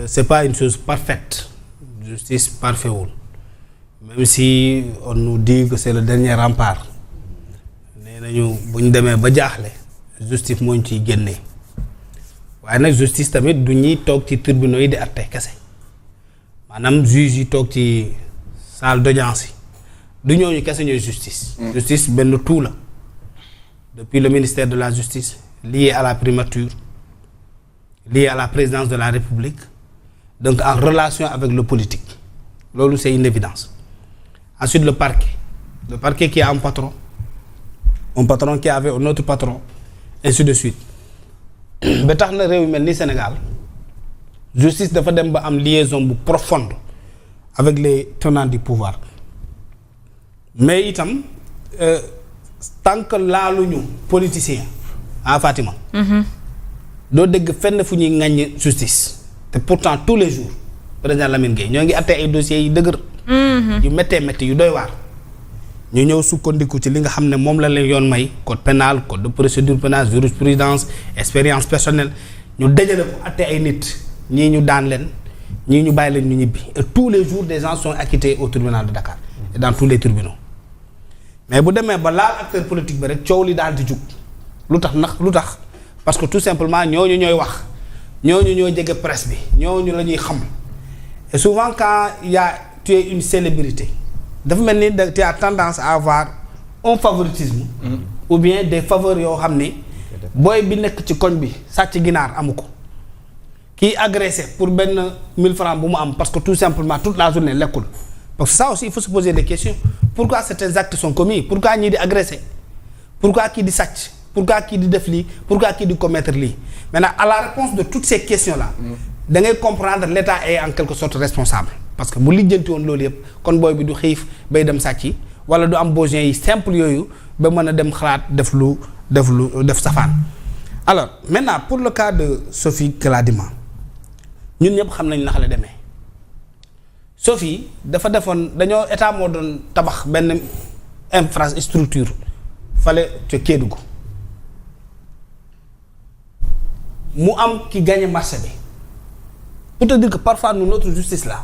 c'est pas une chose parfaite. Justice parfaitewul. Même si on nous dit que c'est le dernier rempart. nee nañu bu ñu demee ba jaaxle justice moo ñu ciy génnee waaye nag justice tamit du ñuy toog ci tribunaux yi di àtte kese maanaam juge yi toog ci salle d'audience yi du ñooñu kese ñooy justice. Justice benn tout la depuis le ministère de la justice lié à la primature lié à la présidence de la République donc en relation avec le politique loolu c'est une évidence. Ensuite le parquet qui a un patron qui avait un autre patron ainsi de suite ba tax na réew yu mel ni Sénégal justice dafa dem ba am liaison bu profonde avec les tenants du pouvoir mais itam tant que laaluñu politicien Fatima. doo dégg fenn fu ñuy ŋaññi justice te pourtant tous les jours président Lamine Gueye ñoo ngi àtte ay dossiers yi dëgër. yu méttee yu doy waar. ñu ñëw sukkandiku ci li nga xam ne moom la leen yoon may code pénal code de procédure pénale jurisprudence expérience personnelle ñu dajale ko àtte ay nit ñii ñu daan leen ñii ñu bàyyi leen ñu ñibbi et tous les jours des gens sont acquittés au tribunal de Dakar et dans tous les tribunaux mais bu demee ba laal acteur politique bi rek coow li daal di jug lu tax parce que tout simplement ñooñu ñooy wax ñooñu ñoo jege presse bi ñooñu la ñuy xam et souvent quand tu es une célébrité dafa mel ni tu as tendance à avoir un favoritisme ou bien des faveurs yoo xam ni booy bi nekk ci koñ bi sàcc ginaar amu ko kii agressé pour benn 1000 francs bu mu am parce que tout simplement toute la journée lekkul parce que ça aussi il faut se poser des questions pourquoi certains actes sont commis pourquoi ñii di agressé pourquoi kii di sàcc pourquoi kii di def lii pourquoi kii di commettre lii maintenant à la réponse de toutes ces questions là da ngay comprendre l'État est en quelque sorte responsable parce que bu lijjanti woon loolu yëpp kon booy bi du xiif bay dem sàcc wala du am besoin yi simple yooyu ba mën a dem xalaat def safaan. alors maintenant pour le cas de Sophie Gladima ñun ñëpp xam nañ naka la demee Sophie dafa defoon dañoo état moo doon tabax benn infrastructure fale ca Kédougou mu am ki gagné marché bi pour te dire que parfois nous notre justice là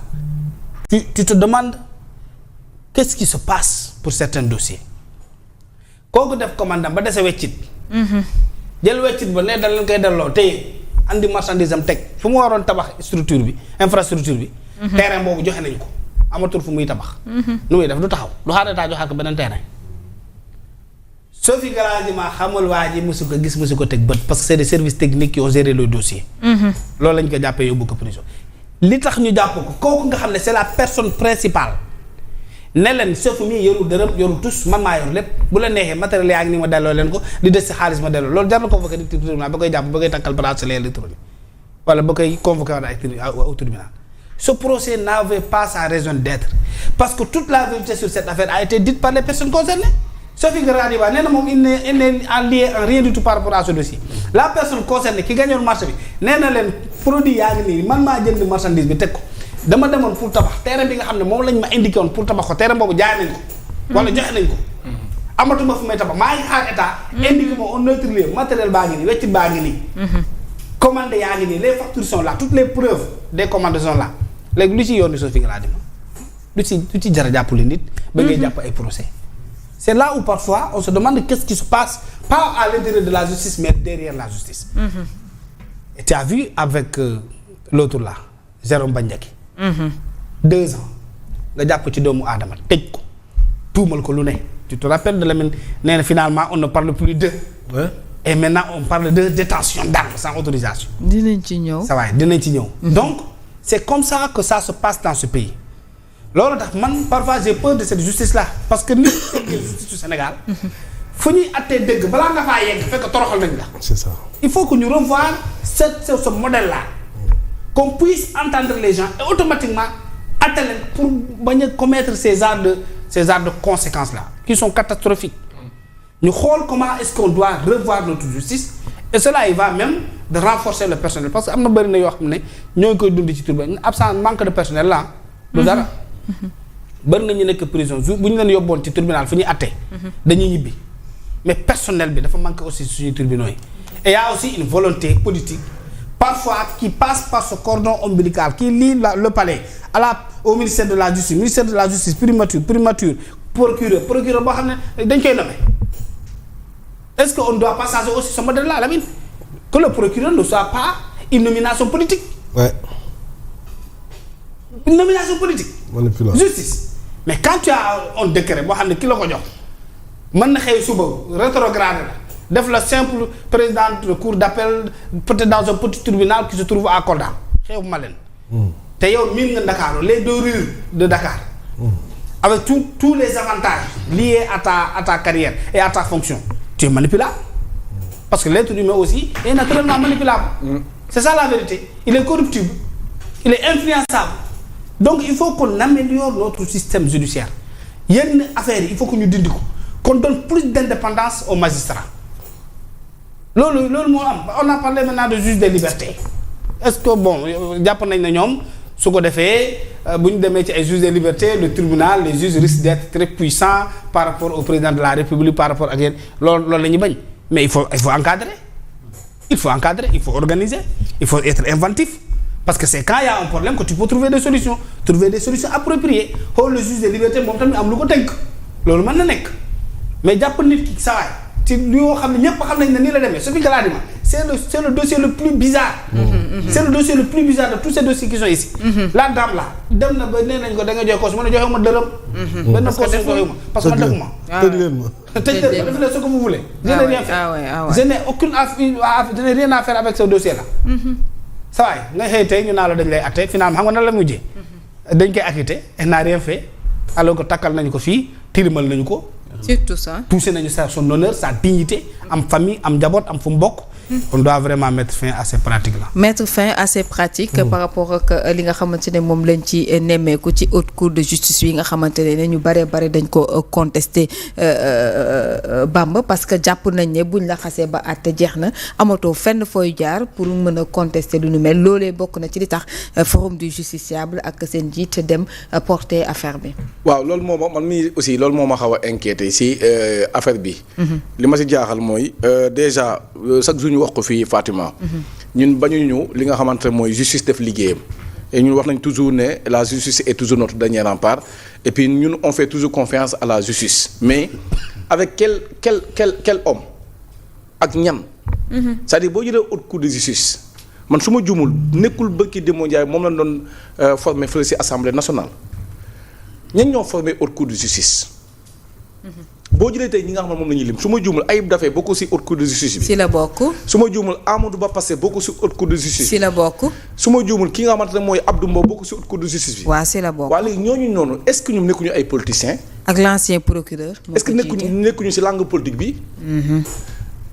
tu te demandes qu'est-ce qui se passe pour certains dossiers kooku def commandant ba dese weccit jël weccit ba ne dal leen koy delloo tey andi marchandise am teg fu mu waroon tabax structure bi infrastructure bi terrain boobu joxe nañu ko amatul fu muy tabax nu muy def du taxaw du xaar état joxaat ko beneen terrain Sophie Gladima xamul waa ji mosu ko gis mosu ko teg bët parce que c'est des services techniques qui ont géré le dossier loolu lañ ko jàppee yóbbu ko prison li tax ñu jàpp ko kooku nga xam ne c'est la personne principale ne leen Sophie mii yorul dërëm yorul tus man maa yor lépp bu la neexee matériel yaa ngi ni ma delloo leen ko di des si xaalis ma delloo loolu jar na convoqué di tribunal ba koy jàpp ba koy takkal bracelet électronique wala ba koy convoqué au tribunal ce procès n'avait pas sa raison d'être parce que toute la vérité sur cette affaire a été dite par les personnes concernées. Sophie Gladima nee na moom il n'est lié en rien du tout par rapport à ce dossier la personne concernée ki gagné marché bi nee na leen produit yaa ngi nii man maa jënd marchandise bi teg ko dama demoon pour tabax terrain bi nga xam ne moom lañ ma indiqué woon pour tabax ko terrain boobu jaay nañ ko wala joxe nañ ko amatuma fu may tabax maa ngi xaar état indiqué ma un autre lieu matériel baa ngi nii weccit baa ngi nii commande yaa ngi nii les factures sont là toutes les preuves des commandes sont là léegi lu ci yoon ni Sophie Gladima lu ci jar a jàppale nit ba ngay jàpp ay procès. C'est là où parfois on se demande qu'est-ce qui se passe, pas à l'intérieur de la justice, mais derrière la justice. Et tu as vu avec l'autre là, Jérôme Bandiaky. 2 ans. nga jàpp ci doomu aadama tëj ko tuumal ko lu ne. Tu te rappelles de la nee na finalement on ne parle plus d'eux. Ouais. Et maintenant on parle de détention d'armes sans autorisation. dinañ ci ñëw. ça va dinañ ci ñëw. Donc c'est comme ça que ça se passe dans ce pays. loolu tax man parfois j'ai peur de cette justice là parce que nit justice du Sénégal fu ñuy attee dëgg balaa nga faa yegg fekk toroxal nañ la. C'est ça. Il faut que ñu revoir ce modèle là qu'on puisse entendre les gens et automatiquement atte leen pour bañ a commettre ces genres de conséquences là qui sont catastrophiques ñu xool comment est-ce qu'on doit revoir notre justice et cela il va même de renforcer le personnel parce que am na bëri na yoo xam ne ñoo ngi koy dund ci tribunal absent manque de personnel là du dara. bari na ñu nekk prison jour bu ñu leen yóbboon ci tribunal fu ñuy attee dañuy ñibbi mais personnel bi dafa manqué aussi suñu tribunaux yi et y a aussi une volonté politique parfois qui passe par ce cordon ombilical qui lie le palais au ministère de la justice primature procureur boo xam ne dañ koy nommer est-ce que on ne doit pas changer aussi ce modèle-là Lamine que le procureur ne soit pas une nomination politique. Ouais. Une nomination politique. Manipulation. Justice mais quand tu as un décret boo xam ne ki la ko jox mën na xëy suba rétrograde la def la simple président de cour d'appel peut-être dans un petit tribunal qui se trouve à Kolda xew ma leen. te yow miin nga Dakar les deux rues de Dakar. avec tous les avantages liés à ta carrière et à ta fonction tu es manipulable parce que l'être humain aussi est naturellement manipulable. C'est ça la vérité. Il est corruptible, il est influençable. Donc il faut qu'on améliore notre système judiciaire. Yenn affaire il faut que ñu dindi ko qu'on donne plus d'indépendance aux magistrats. loolu moo am on a parlé maintenant de juge des libertés est-ce que bon jàpp nañ ne ñoom su ko defee bu ñu demee ci ay juge des libertés le tribunal les juges risquent d'être très puissants par rapport au président de la République par rapport ak yéen loolu la ñuy bañ mais il faut encadrer il faut organiser il faut être inventif parce que c'est quand il y a un problème que tu peux trouver des solutions appropriées xool le juge des libertés moom tamit am lu ko tënk loolu mën na nekk mais jàpp nit ki sawaay ci li yoo xam ne ñëpp xam nañ ne nii la demee Sophie Gladima c'est le dossier le plus bizarre. C'est le dossier le plus bizarre de tous ces dossiers qui sont ici. La dame là dem na ba nee nañ ko da nga joxe caution mu ne joxe ma dërëm. benn caution joxe ma parce que man dëgg ma. tëj leen ma def leen ce que vous voulez. je n'ai rien fait je n'ai aucune affaire je n'ai rien à faire avec ce dossier là. saa waay nga xëy tey ñu naa la dañ lay atte finalement xam nga nan la mujjee. dañ koy acquitté elle n'a rien fait alors que takkal nañu ko fii tilimal nañu ko. surtout ça. touché nañu son honneur sa dignité am famille am njaboot am fu mu bokk. on doit vraiment mettre fin à ces pratiques là. mettre fin à ces pratiques. par rapport ak li nga xamante ne moom lañ ci nemmeeku ci haute cour de justice yi nga xamante ne ñu bare dañ ko contester Bamba parce que jàpp nañ ne buñ la xasee ba àtte jeex na amatoo fenn fooy jaar pour mën a contester lu nu mel loolee bokk na ci li tax forum du justiciable ak seen jiit dem porter affaire bi. waaw loolu moo man mii aussi loolu moo ma xaw a inquiété si affaire bi. li ma si jaaxal mooy déjà chaque jour ñu wax ko fii Fatima. ñun bañuñu li nga xamante ne mooy justice def liggéeyam. et ñun wax nañ toujours ne la justice est toujours notre dernier rempart et puis ñun on fait toujours confiance à la justice mais avec quel homme ak ñan. c'est-à-dire boo jëlee haute cour de justice man su ma juumul nekkul bëkki Demba Ndiaye moom lañ doon former fële ci assemblée nationale ñan ñoo formé haute cour de justice. boo jëlee tey ñi nga xam ne moom la ñuy lim su ma juumul Ayib Daffé bokk ci haute cour de justice bi. ci la bokk. su ma juumul Amadou Ba Passé bokk ci haute cour de justice bi. ci la bokk. su ma juumul ki nga xamante ne mooy Abdou Mbow bokk ci haute cour de justice bi. waaw ci la bokk. waa léegi ñooñu noonu est-ce que ñoom nekkuñu ay politiciens. ak l'ancien procureur. est-ce que nekkuñu ci langue politique bi.